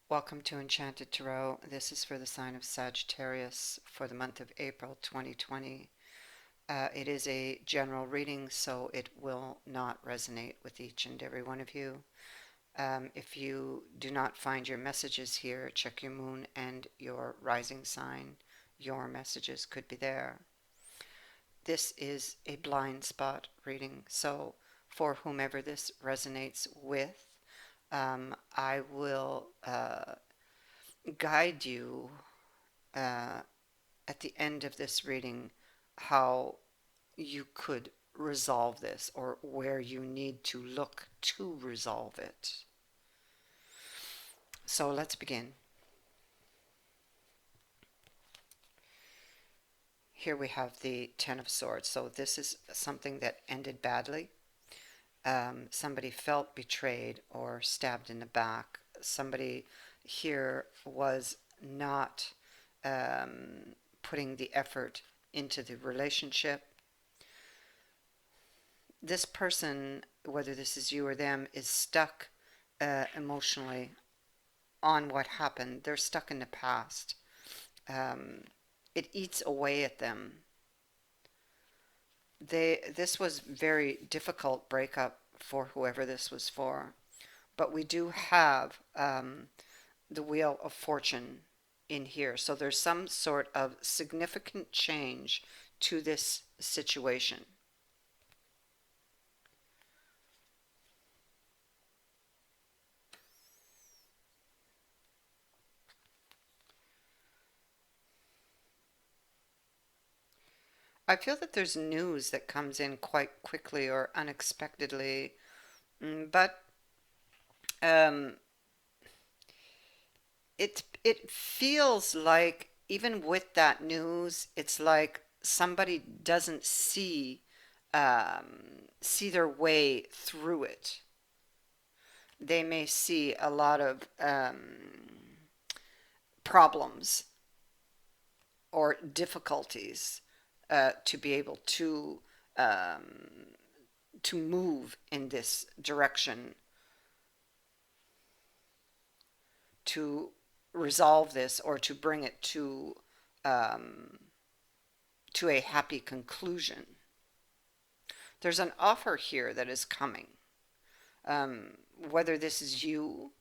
Welcome to Enchanted Tarot. This is for the sign of Sagittarius for the month of April 2020. It is a general reading, so it will not resonate with each and every one of you. If you do not find your messages here, check your moon and your rising sign. Your messages could be there. This is a blind spot reading, so for whomever this resonates with, I will guide you uh, at the end of this reading how you could resolve this or where you need to look to resolve it. So let's begin. Here we have the Ten of Swords. So this is something that ended badly. Somebody felt betrayed or stabbed in the back. Somebody here was not putting the effort into the relationship. This person, whether this is you or them, is stuck emotionally on what happened. They're stuck in the past. It eats away at them. This was very difficult breakup for whoever this was for. But we do have the Wheel of Fortune in here. So there's some sort of significant change to this situation. I feel that there's news that comes in quite quickly or unexpectedly, but um, it feels like even with that news, it's like somebody doesn't see their way through it. They may see a lot of problems or difficulties to be able um, to move in this direction, to resolve this or to bring it um, to a happy conclusion. There's an offer here that is coming. Whether this is you,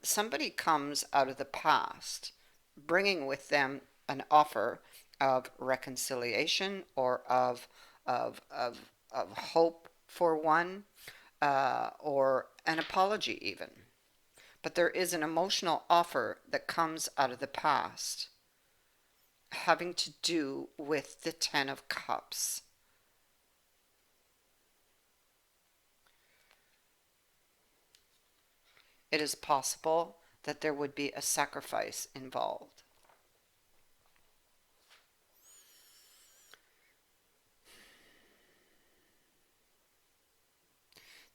somebody comes out of the past bringing with them an offer of reconciliation or of hope for one, or an apology even. But there is an emotional offer that comes out of the past having to do with the Ten of Cups. It is possible that there would be a sacrifice involved.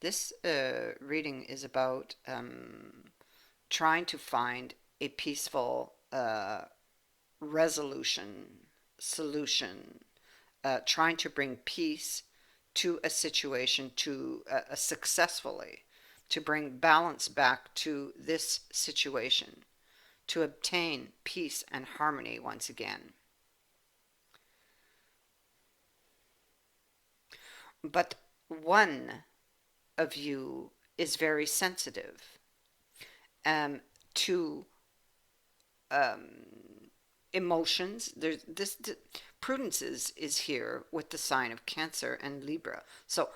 This reading is about trying to find a peaceful resolution, solution, trying to bring peace to a situation, to successfully, to bring balance back to this situation, to obtain peace and harmony once again. But one of you is very sensitive to emotions. There's this prudence is here with the sign of Cancer and Libra. So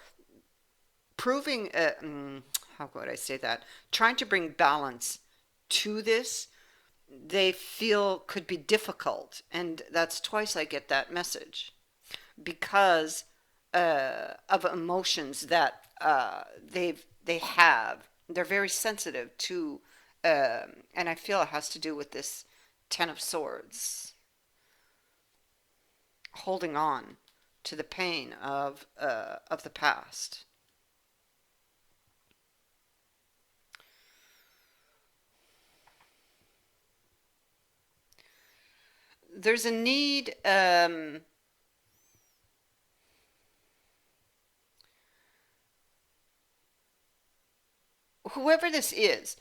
proving, how could I say that? Trying to bring balance to this, they feel could be difficult, and that's twice I get that message because of emotions that they have. They're very sensitive to, and I feel it has to do with this Ten of Swords, holding on to the pain of the past. There's a need. Whoever this is,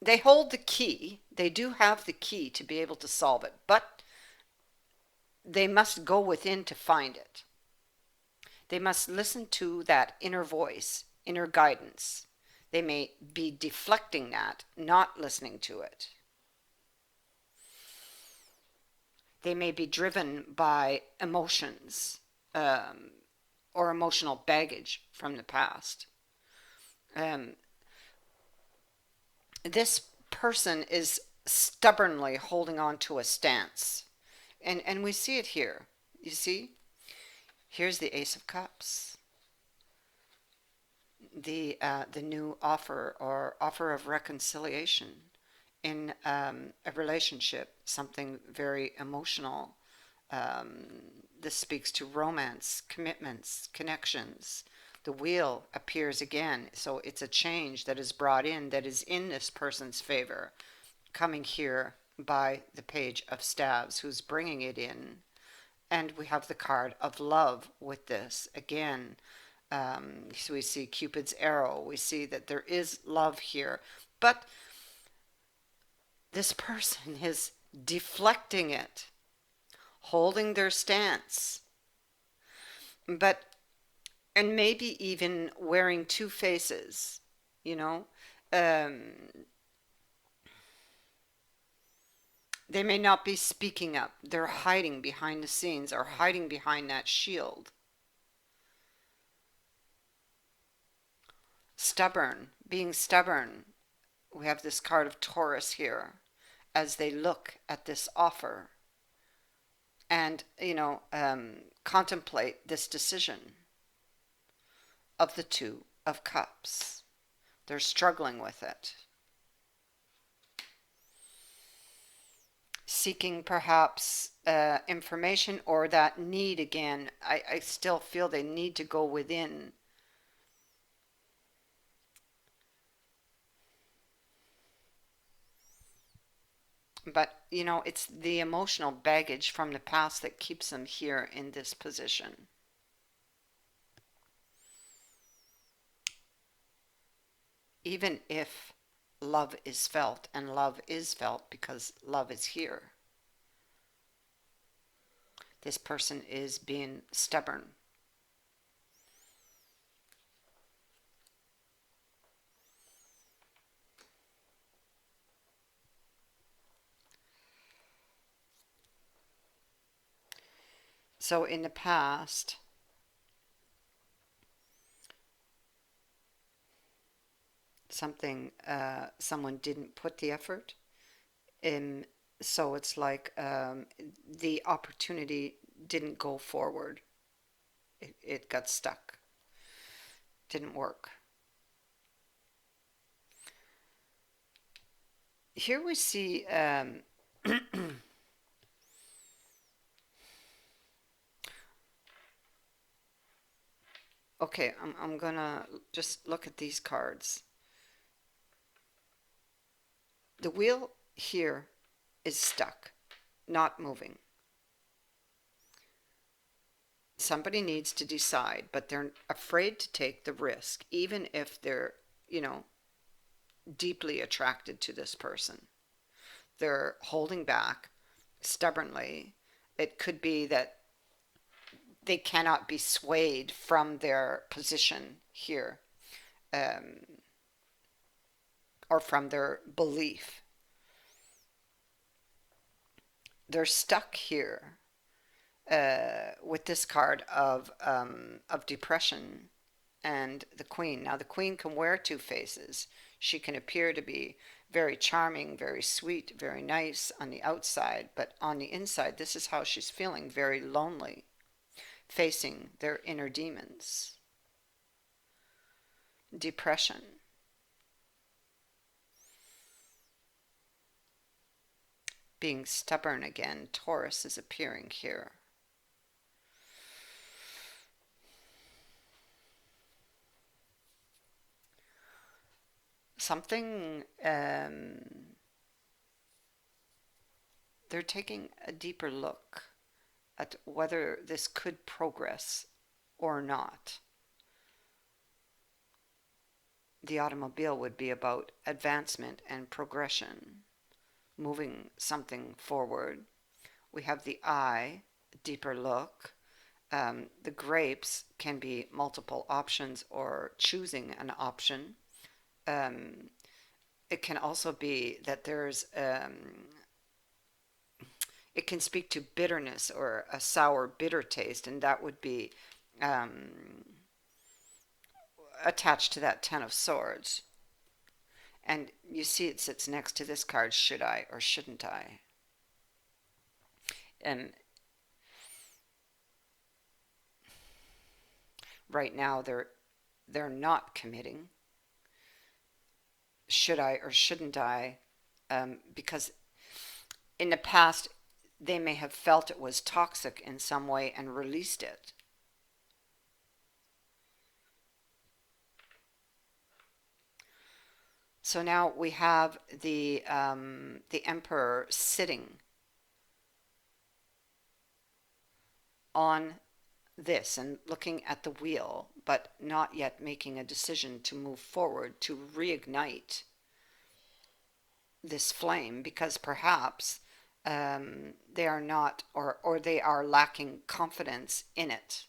They hold the key. They do have the key to be able to solve it, but they must go within to find it. They must listen to that inner voice, inner guidance. They may be deflecting that, not listening to it. They may be driven by emotions, um, or emotional baggage from the past. Um, this person is stubbornly holding on to a stance. And we see it here. You see? Here's the Ace of Cups. The new offer or offer of reconciliation in a relationship, something very emotional. Um, this speaks to romance, commitments, connections. The wheel appears again, so it's a change that is brought in that is in this person's favor, coming here by the Page of Staves, who's bringing it in. And we have the card of love with this again. So we see Cupid's arrow. We see that there is love here, but this person is deflecting it, holding their stance, but and maybe even wearing two faces, you know. Um, they may not be speaking up. They're hiding behind the scenes or hiding behind that shield. Stubborn, being stubborn. We have this card of Taurus here as they look at this offer and, contemplate this decision of the Two of Cups. They're struggling with it. Seeking perhaps information or that need again. I still feel they need to go within. But, it's the emotional baggage from the past that keeps them here in this position. Even if love is felt, and love is felt because love is here, this person is being stubborn. So in the past, someone didn't put the effort in, so it's like the opportunity didn't go forward. It got stuck. Didn't work. Here we see okay, I'm gonna just look at these cards. The wheel here is stuck, not moving. Somebody needs to decide, but they're afraid to take the risk, even if they're, you know, deeply attracted to this person. They're holding back stubbornly. It could be that they cannot be swayed from their position here, um, or from their belief. They're stuck here with this card of depression and the Queen. Now, the Queen can wear two faces. She can appear to be very charming, very sweet, very nice on the outside, but on the inside, this is how she's feeling, very lonely, facing their inner demons. Depression. Being stubborn again, Taurus is appearing here. Something, they're taking a deeper look at whether this could progress or not. The automobile would be about advancement and progression, moving something forward. We have the eye, deeper look. The grapes can be multiple options or choosing an option. Um, it can also be that it can speak to bitterness or a sour, bitter taste, and that would be um, attached to that Ten of Swords. And you see it sits next to this card, should I or shouldn't I? And right now they're not committing. Should I or shouldn't I? Because in the past they may have felt it was toxic in some way and released it. So now we have the emperor sitting on this and looking at the wheel, but not yet making a decision to move forward to reignite this flame because perhaps they are not, or they are lacking confidence in it.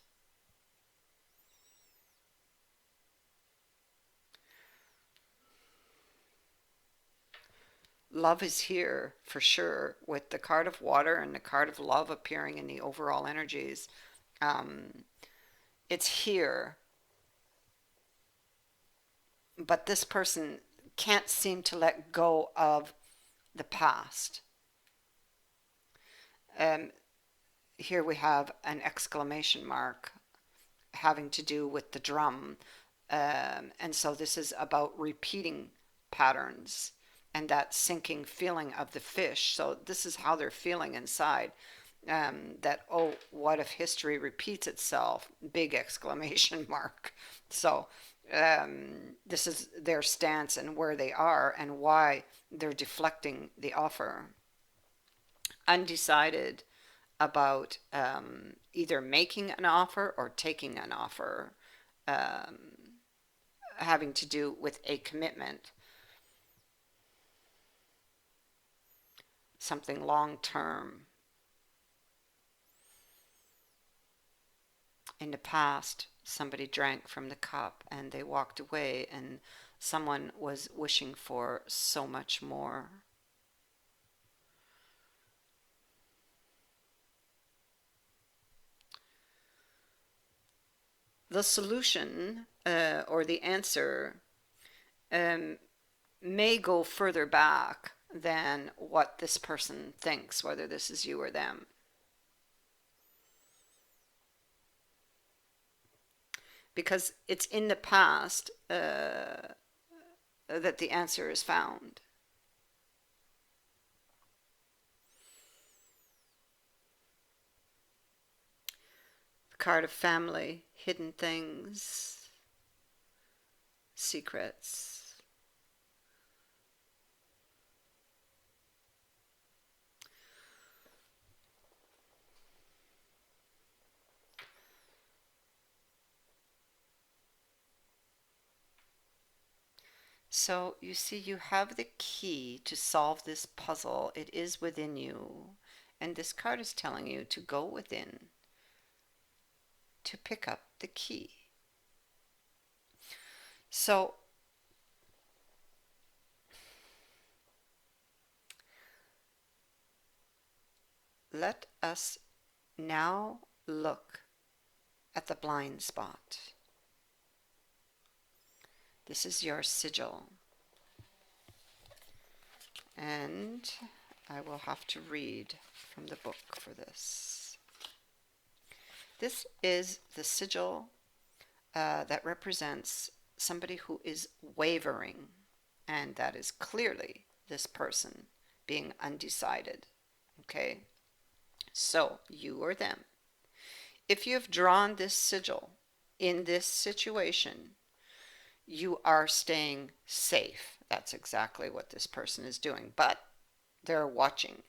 Love is here for sure with the card of water and the card of love appearing in the overall energies. Um, it's here, but this person can't seem to let go of the past. Um, Here we have an exclamation mark having to do with the drum. And so this is about repeating patterns and that sinking feeling of the fish. So this is how they're feeling inside. That, oh, what if history repeats itself? Big exclamation mark. So this is their stance and where they are and why they're deflecting the offer. Undecided about either making an offer or taking an offer, um, having to do with a commitment, something long term. In the past, somebody drank from the cup and they walked away, and someone was wishing for so much more. The solution or the answer um, may go further back than what this person thinks, whether this is you or them. Because it's in the past that the answer is found. The card of family, hidden things, secrets. So you see, you have the key to solve this puzzle. It is within you. And this card is telling you to go within to pick up the key. So let us now look at the blind spot. This is your sigil. And I will have to read from the book for this. This is the sigil that represents somebody who is wavering, and that is clearly this person being undecided. Okay? So, you or them. If you have drawn this sigil in this situation, you are staying safe. That's exactly what this person is doing. But they're watching,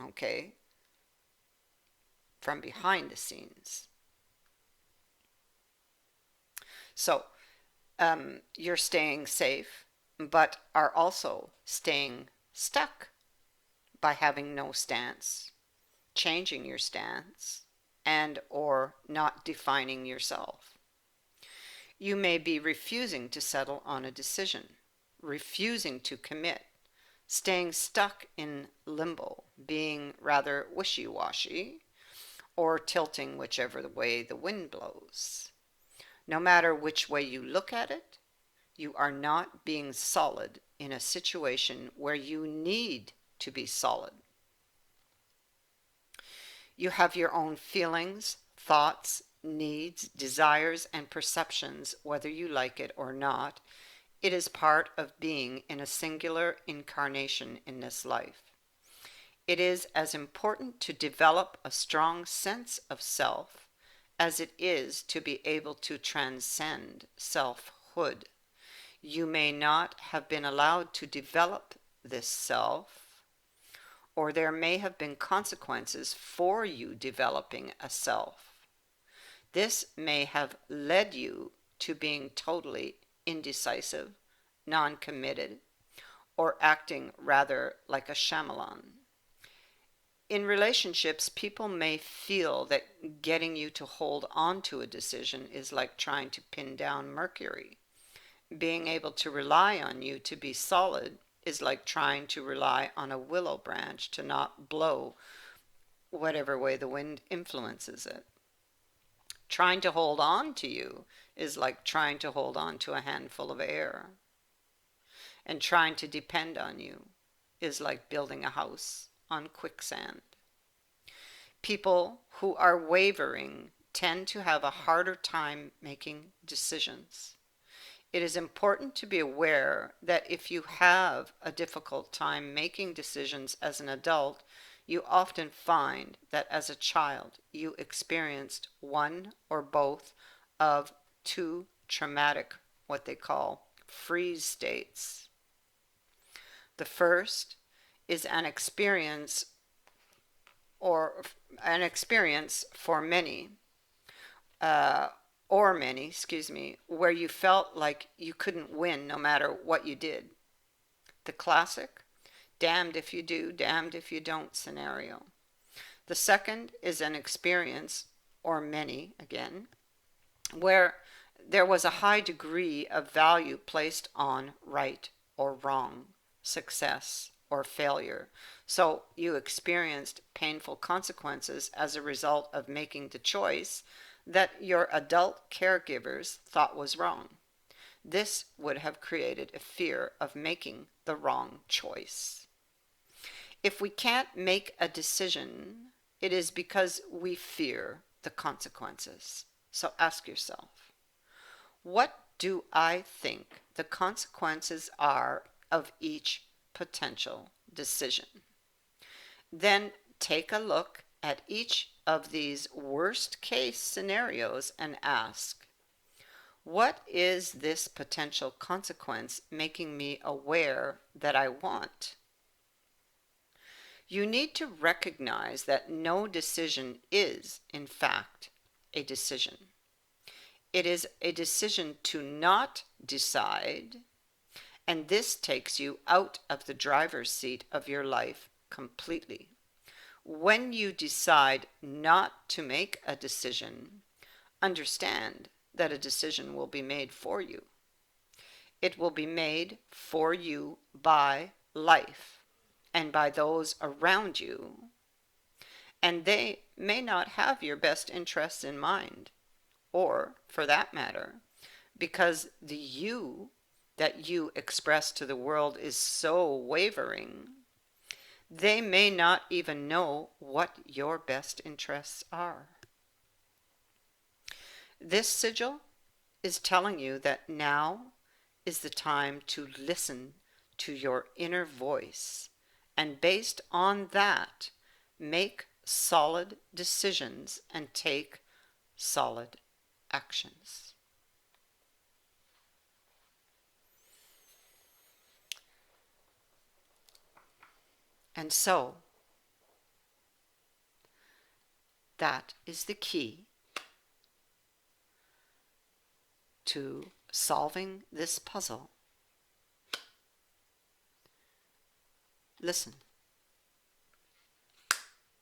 okay, from behind the scenes. So You're staying safe, but are also staying stuck by having no stance, changing your stance, and or not defining yourself. You may be refusing to settle on a decision, refusing to commit, staying stuck in limbo, being rather wishy-washy, or tilting whichever way the wind blows. No matter which way you look at it, you are not being solid in a situation where you need to be solid. You have your own feelings, thoughts, needs, desires, and perceptions, whether you like it or not. It is part of being in a singular incarnation in this life. It is as important to develop a strong sense of self as it is to be able to transcend selfhood. You may not have been allowed to develop this self, or there may have been consequences for you developing a self. This may have led you to being totally indecisive, non committed, or acting rather like a Shyamalan. In relationships, people may feel that getting you to hold on to a decision is like trying to pin down Mercury. Being able to rely on you to be solid is like trying to rely on a willow branch to not blow whatever way the wind influences it. Trying to hold on to you is like trying to hold on to a handful of air. And trying to depend on you is like building a house on quicksand. People who are wavering tend to have a harder time making decisions. It is important to be aware that if you have a difficult time making decisions as an adult, you often find that as a child you experienced one or both of two traumatic, what they call freeze states. The first is an experience for many, uh, or many, excuse me, where you felt like you couldn't win no matter what you did. The classic, damned if you do, damned if you don't scenario. The second is an experience, or many again, where there was a high degree of value placed on right or wrong, success or failure. So you experienced painful consequences as a result of making the choice that your adult caregivers thought was wrong. This would have created a fear of making the wrong choice. If we can't make a decision, it is because we fear the consequences. So ask yourself, what do I think the consequences are of each potential decision? Then take a look at each of these worst case scenarios and ask, what is this potential consequence making me aware that I want? You need to recognize that no decision is, in fact, a decision. It is a decision to not decide, and this takes you out of the driver's seat of your life completely. When you decide not to make a decision, understand that a decision will be made for you. It will be made for you by life and by those around you, and they may not have your best interests in mind, or, for that matter, because the you that you express to the world is so wavering, they may not even know what your best interests are. This sigil is telling you that now is the time to listen to your inner voice, and based on that, make solid decisions and take solid actions. And so, that is the key to solving this puzzle, listen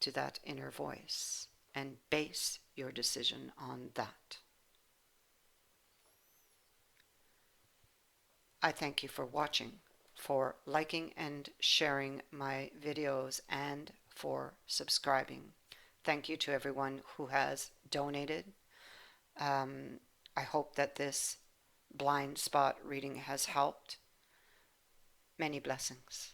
to that inner voice and base your decision on that. I thank you for watching, for liking and sharing my videos, and for subscribing. Thank you to everyone who has donated. I hope that this blind spot reading has helped. Many blessings.